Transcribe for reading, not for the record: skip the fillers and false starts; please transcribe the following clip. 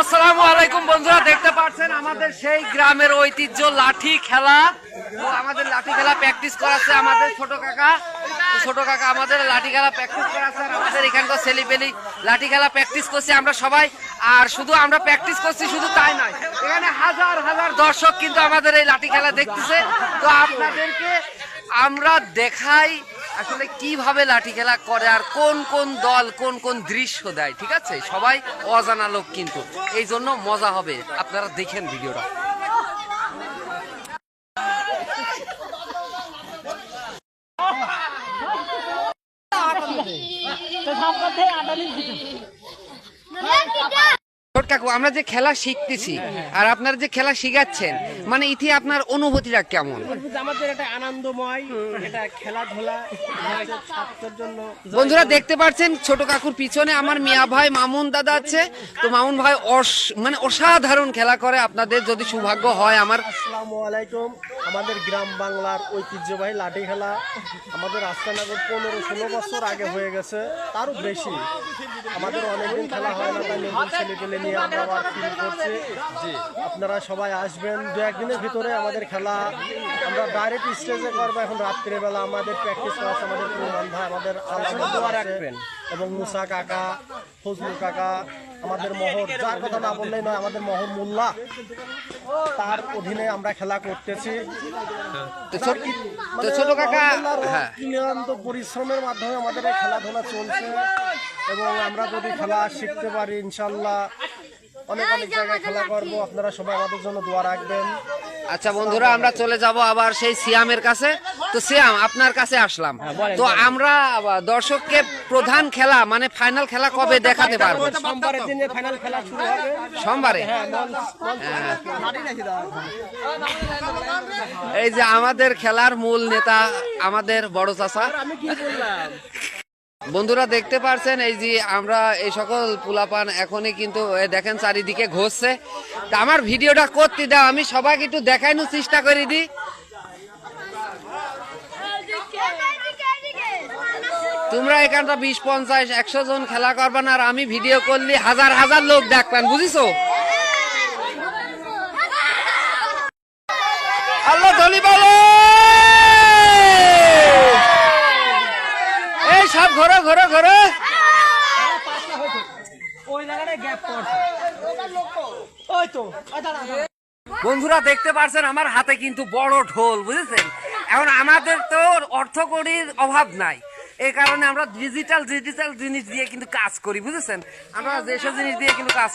আসসালামু আলাইকুম বন্ধুরা, দেখতে পাচ্ছেন আমাদের সেই গ্রামের ঐতিহ্য লাঠি খেলা। তো আমাদের লাঠি খেলা প্র্যাকটিস করাচ্ছে আমাদের ছোট কাকা আমাদের লাঠি খেলা প্র্যাকটিস করাচ্ছে। আর আমাদের এখানকার ছেলেপেলি লাঠি খেলা প্র্যাকটিস করছি আমরা সবাই। আর শুধু আমরা প্র্যাকটিস করছি শুধু তাই নয়, এখানে হাজার হাজার দর্শক কিন্তু আমাদের এই লাঠি খেলা দেখতেছে। তো আপনাদেরকে আমরা দেখাই আসলে কিভাবে লাঠি খেলা করে আর কোন কোন দল কোন কোন দৃশ্য দেয়। ঠিক আছে, সবাই অজানা লোক, কিন্তু এই জন্য মজা হবে, আপনারা দেখেন ভিডিওটা। কাকু, আমরা যে খেলা শিখতেছি আর আপনারা যে খেলা শিখাচ্ছেন, মানে ইতি আপনার অনুভূতিটা কেমন? আমাদের এটা আনন্দময়, এটা খেলাধুলা ছাত্রদের জন্য। বন্ধুরা দেখতে পাচ্ছেন ছোট কাকুর পিছনে আমার মিয়া ভাই মামুন দাদা আছে। তো মামুন ভাই মানে অসাধারণ খেলা করে। আপনাদের যদি সৌভাগ্য হয় আমার। আসসালামু আলাইকুম। আমাদের গ্রাম বাংলার ঐতিহ্যবাহী লাঠি খেলা আমাদের রাস্তানগর 15-16 বছর আগে হয়ে গেছে, তারও বেশি। আমাদের অনেকদিন খেলা হয় না, তাই নতুন ছেলেপেলে নিয়ে আমরা আবার শুরু করছি। আপনারা সবাই আসবেন, 2-1 দিনের ভিতরে আমাদের খেলা আমরা ডাইরেক্ট স্টেজে করবো। এখন রাত্রিবেলা আমাদের প্র্যাকটিস করা আছে, আমাদের প্রমাণ ভাই, আমাদের রাখবেন এবং মুসা কাকা, ফজলুল কাকা, আমাদের মহর, যার কথা না বললেই নয়, আমাদের মহর মোল্লা, তার অধীনে আমরা খেলা করতেছি। ছোট কাকা নিরন্তর পরিশ্রমের মাধ্যমে আমাদের এই খেলাধুলা চলছে এবং আমরা যদি খেলা শিখতে পারি ইনশাল্লাহ অনেক অনেক জায়গায় খেলা করবো। আপনারা সবাই আমাদের জন্য দোয়া রাখবেন। আচ্ছা বন্ধুরা, আমরা চলে যাব আবার সেই সিয়ামের কাছে। তো সিয়াম, আপনার কাছে আসলাম। তো আমরা দর্শককে প্রধান খেলা মানে ফাইনাল খেলা কবে দেখাতে পারবো? সোমবারের দিনে ফাইনাল খেলা শুরু হবে। সোমবারে? এই যে আমাদের খেলার মূল নেতা আমাদের বড় চাচা। আমি কি বললাম বন্ধুরা দেখতে পারছেন, এই যে আমরা এই সকল পুলাপান এখনই কিন্তু দেখেন চারিদিকে ঘষছে। তা আমার ভিডিওটা করতে দাও, আমি সবাইকে একটু দেখানোর চেষ্টা করে দিই। তোমরা এখানটা 20-50-100 জন খেলা করবা না, আর আমি ভিডিও করলে হাজার হাজার লোক দেখবেন, বুঝিছো? আল্লাহ ধলি বলো, এই সব ঘোরো ঘোরো ঘোরো। বন্ধুরা দেখতে পাচ্ছেন আমার হাতে কিন্তু বড় ঢোল, বুঝেছেন? এখন আমাদের তো অর্থকড়ির অভাব নাই, এই কারণে আমরা ডিজিটাল জিনিস দিয়ে কিন্তু কাজ করি, বুঝেছেন? আমরা যেসব জিনিস দিয়ে কিন্তু কাজ